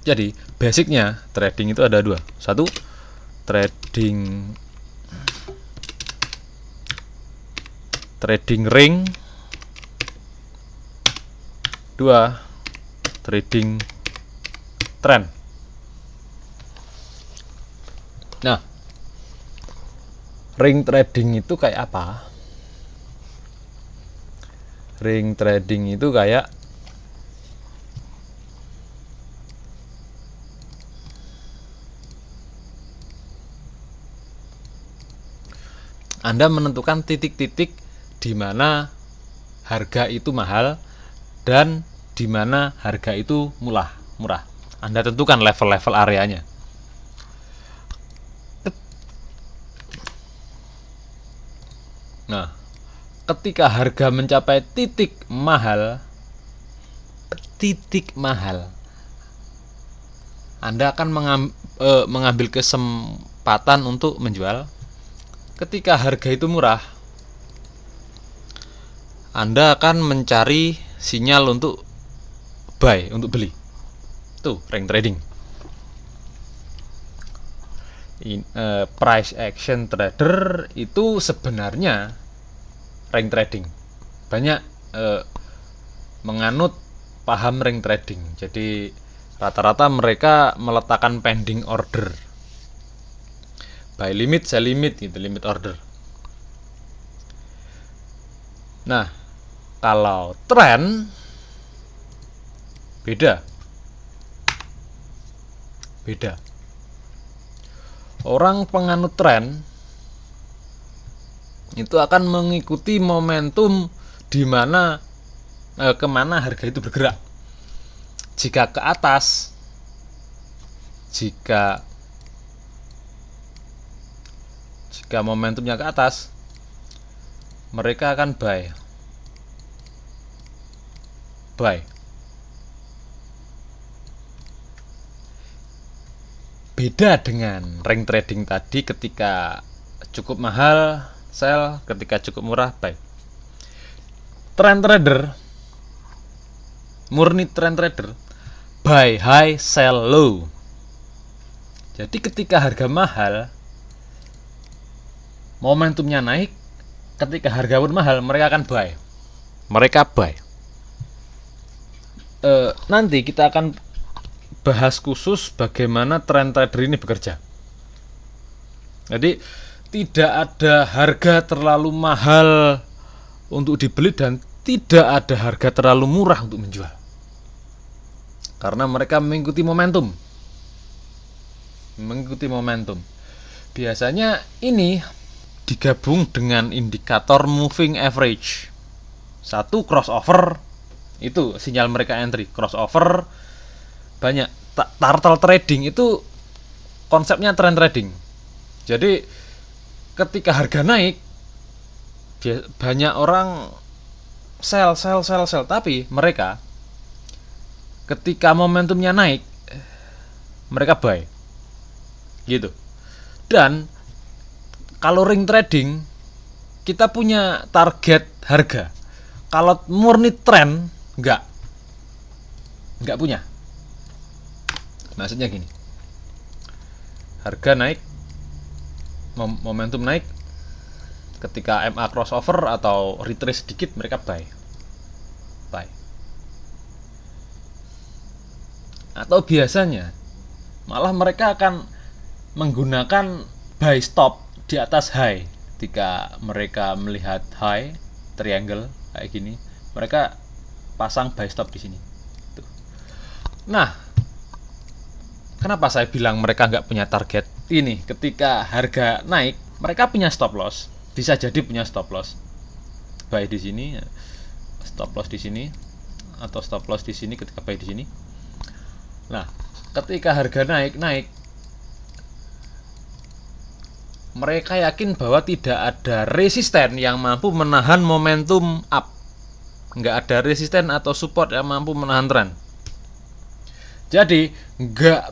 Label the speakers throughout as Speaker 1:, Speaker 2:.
Speaker 1: Jadi basicnya trading itu ada dua. Satu, trading ring. Dua, trading trend. Nah, ring trading itu kayak apa? Ring trading itu kayak Anda menentukan titik-titik di mana harga itu mahal dan di mana harga itu murah. Anda tentukan level-level areanya. Nah, ketika harga mencapai titik mahal, Anda akan mengambil kesempatan untuk menjual. Ketika harga itu murah, Anda akan mencari sinyal untuk buy, untuk beli. Itu ring trading. Price action trader itu sebenarnya ring trading. Banyak menganut paham ring trading. Jadi rata-rata mereka meletakkan pending order, buy limit, sell limit, gitu, limit order. Nah, kalau trend beda. Orang penganut tren itu akan mengikuti momentum di mana kemana harga itu bergerak. Jika ke atas, jika momentumnya ke atas, mereka akan buy. Beda dengan ring trading tadi, ketika cukup mahal sell, ketika cukup murah buy. Trend trader, murni trend trader, buy high sell low. Jadi ketika harga mahal, momentumnya naik, ketika harga pun mahal, mereka akan buy. Nanti kita akan bahas khusus bagaimana trend trader ini bekerja. Jadi tidak ada harga terlalu mahal untuk dibeli dan tidak ada harga terlalu murah untuk menjual, karena mereka mengikuti momentum. Biasanya ini digabung dengan indikator moving average. Satu, crossover, itu sinyal mereka entry. Crossover banyak. Turtle trading itu konsepnya trend trading. Jadi ketika harga naik, banyak orang sell, tapi mereka ketika momentumnya naik, mereka buy. Gitu. Dan kalau ring trading, kita punya target harga. Kalau murni trend, enggak punya. Maksudnya gini, harga naik, momentum naik, ketika MA crossover atau retrace sedikit, mereka buy. Atau biasanya malah mereka akan menggunakan buy stop di atas high. Ketika mereka melihat high triangle kayak gini, mereka pasang buy stop di sini. Tuh. Nah, kenapa saya bilang mereka nggak punya target? Ini, ketika harga naik, mereka punya stop loss. Bisa jadi punya stop loss. Buy di sini, stop loss di sini, atau stop loss di sini ketika buy di sini. Nah, ketika harga naik, mereka yakin bahwa tidak ada resisten yang mampu menahan momentum up. Nggak ada resisten atau support yang mampu menahan tren. Jadi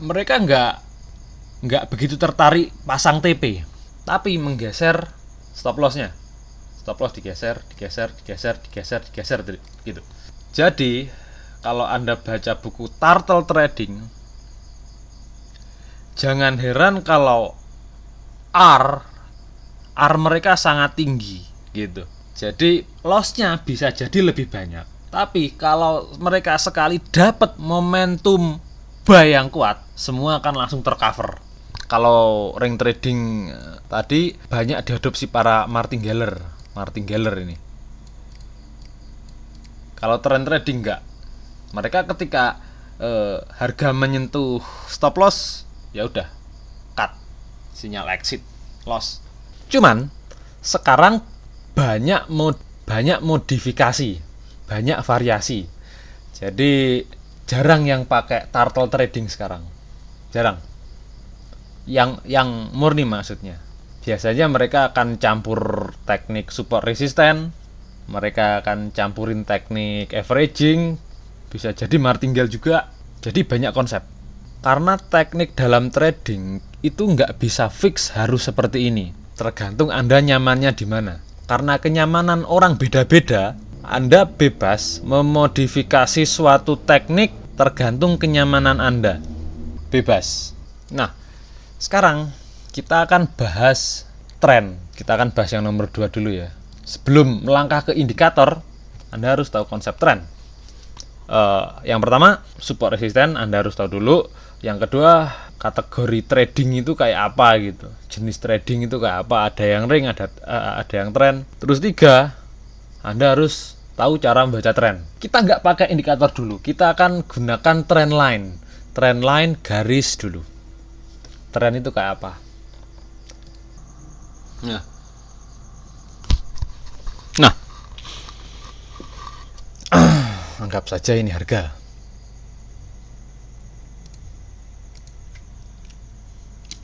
Speaker 1: mereka nggak begitu tertarik pasang TP, tapi menggeser stop lossnya. Stop loss digeser gitu. Jadi kalau Anda baca buku Turtle Trading, Jangan heran kalau R mereka sangat tinggi gitu. Jadi loss-nya bisa jadi lebih banyak. Tapi kalau mereka sekali dapat momentum buy yang kuat, semua akan langsung tercover. Kalau ring trading tadi banyak diadopsi para martingale ini. Kalau trend trading enggak. Mereka ketika harga menyentuh stop loss, ya udah cut, sinyal exit, loss. Cuman sekarang banyak modifikasi, banyak variasi. Jadi jarang yang pakai turtle trading sekarang. Jarang. Yang murni maksudnya. Biasanya mereka akan campur teknik support resisten, mereka akan campurin teknik averaging, bisa jadi martingale juga. Jadi banyak konsep. Karena teknik dalam trading itu nggak bisa fix harus seperti ini. Tergantung Anda nyamannya di mana. Karena kenyamanan orang beda-beda, Anda bebas memodifikasi suatu teknik tergantung kenyamanan Anda. Bebas. Nah, sekarang kita akan bahas tren. Kita akan bahas yang nomor 2 dulu ya. Sebelum melangkah ke indikator, Anda harus tahu konsep tren. Yang pertama, support resisten Anda harus tahu dulu. Yang kedua, kategori trading itu kayak apa gitu. Jenis trading itu kayak apa? Ada yang ring, ada yang tren. Terus 3, Anda harus tahu cara membaca tren. Kita nggak pakai indikator dulu. Kita akan gunakan trend line. Trend line garis dulu. Tren itu kayak apa? Nah, anggap saja ini harga.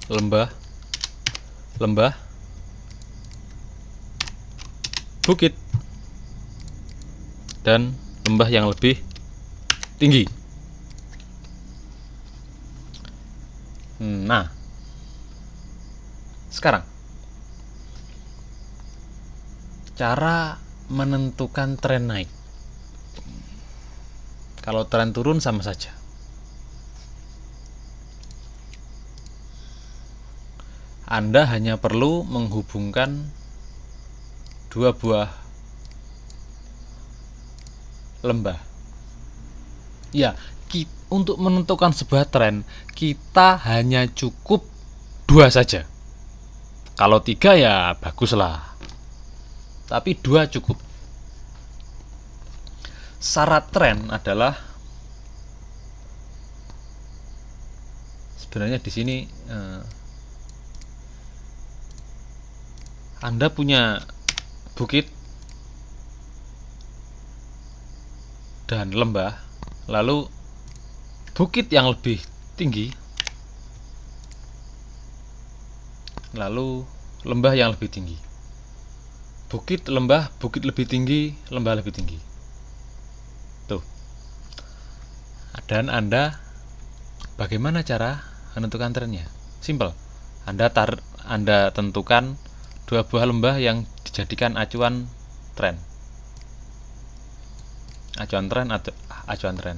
Speaker 1: Lembah, bukit, dan lembah yang lebih tinggi. Nah, sekarang cara menentukan tren naik. Kalau tren turun sama saja. Anda hanya perlu menghubungkan dua buah lembah. Ya, untuk menentukan sebuah tren, kita hanya cukup 2 saja. Kalau 3 ya baguslah. Tapi 2 cukup. Syarat tren adalah sebenarnya di sini Anda punya bukit dan lembah, lalu bukit yang lebih tinggi, lalu lembah yang lebih tinggi. Bukit, lembah, bukit lebih tinggi, lembah lebih tinggi. Tuh. Dan Anda bagaimana cara menentukan trennya? Simple. Anda tentukan 2 buah lembah yang dijadikan acuan tren. Acuan tren.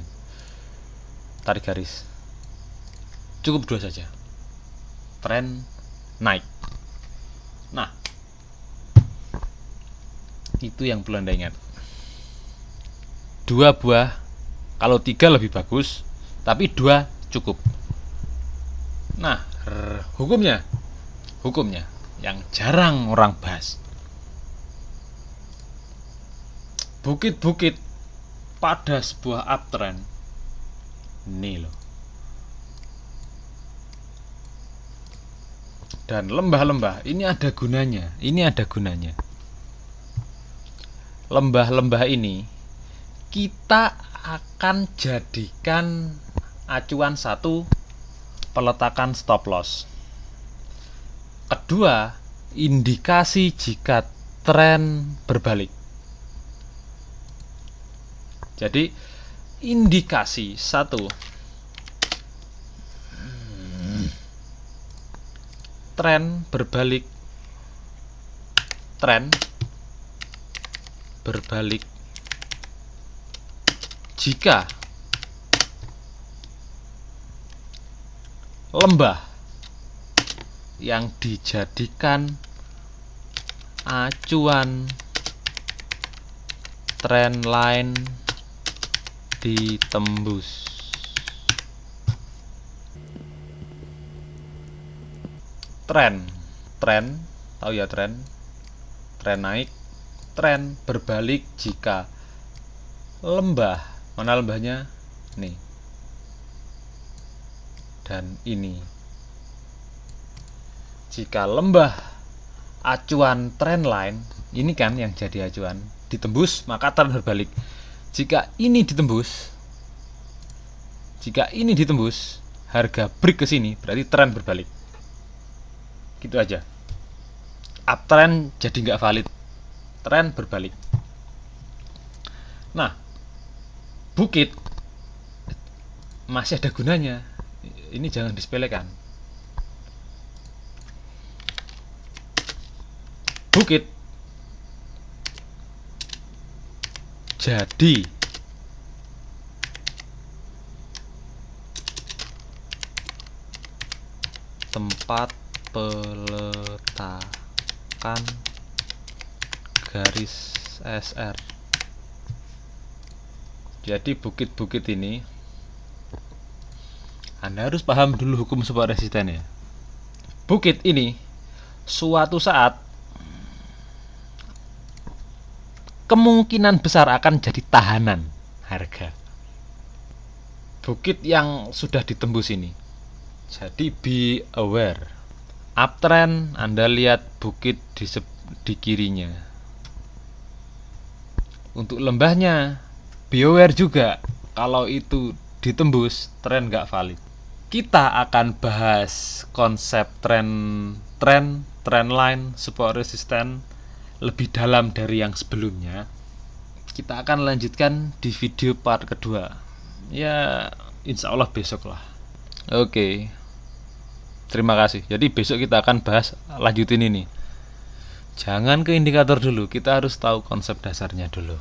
Speaker 1: Tarik garis. Cukup 2 saja. Tren naik. Nah, itu yang perlu Anda ingat. 2 buah, kalau 3 lebih bagus, tapi 2 cukup. Nah, hukumnya yang jarang orang bahas. Bukit-bukit pada sebuah uptrend ini loh. Dan lembah-lembah ini ada gunanya. Lembah-lembah ini kita akan jadikan acuan 1, peletakan stop loss. Kedua, indikasi jika tren berbalik. Jadi indikasi 1, tren berbalik jika lembah yang dijadikan acuan trendline ditembus. Tren tahu ya, tren naik, tren berbalik jika lembah. Mana lembahnya? Nih. Dan ini. Jika lembah acuan trendline, ini kan yang jadi acuan, ditembus, maka tren berbalik. Jika ini ditembus, harga break ke sini, berarti tren berbalik. Gitu aja. Uptrend jadi nggak valid, tren berbalik. Nah, bukit masih ada gunanya. Ini jangan disepelekan. Bukit jadi tempat peletakan garis SR. Jadi bukit-bukit ini Anda harus paham dulu hukum support resisten ya. Bukit ini suatu saat kemungkinan besar akan jadi tahanan harga. Bukit yang sudah ditembus ini. Jadi be aware. Uptrend Anda lihat bukit di kirinya. Untuk lembahnya be aware juga, kalau itu ditembus tren nggak valid. Kita akan bahas konsep trendline, support resisten lebih dalam dari yang sebelumnya. Kita akan lanjutkan di video part kedua. Ya, insya Allah besok lah. Oke. Terima kasih. Jadi besok kita akan bahas lanjutin ini. Jangan ke indikator dulu, kita harus tahu konsep dasarnya dulu.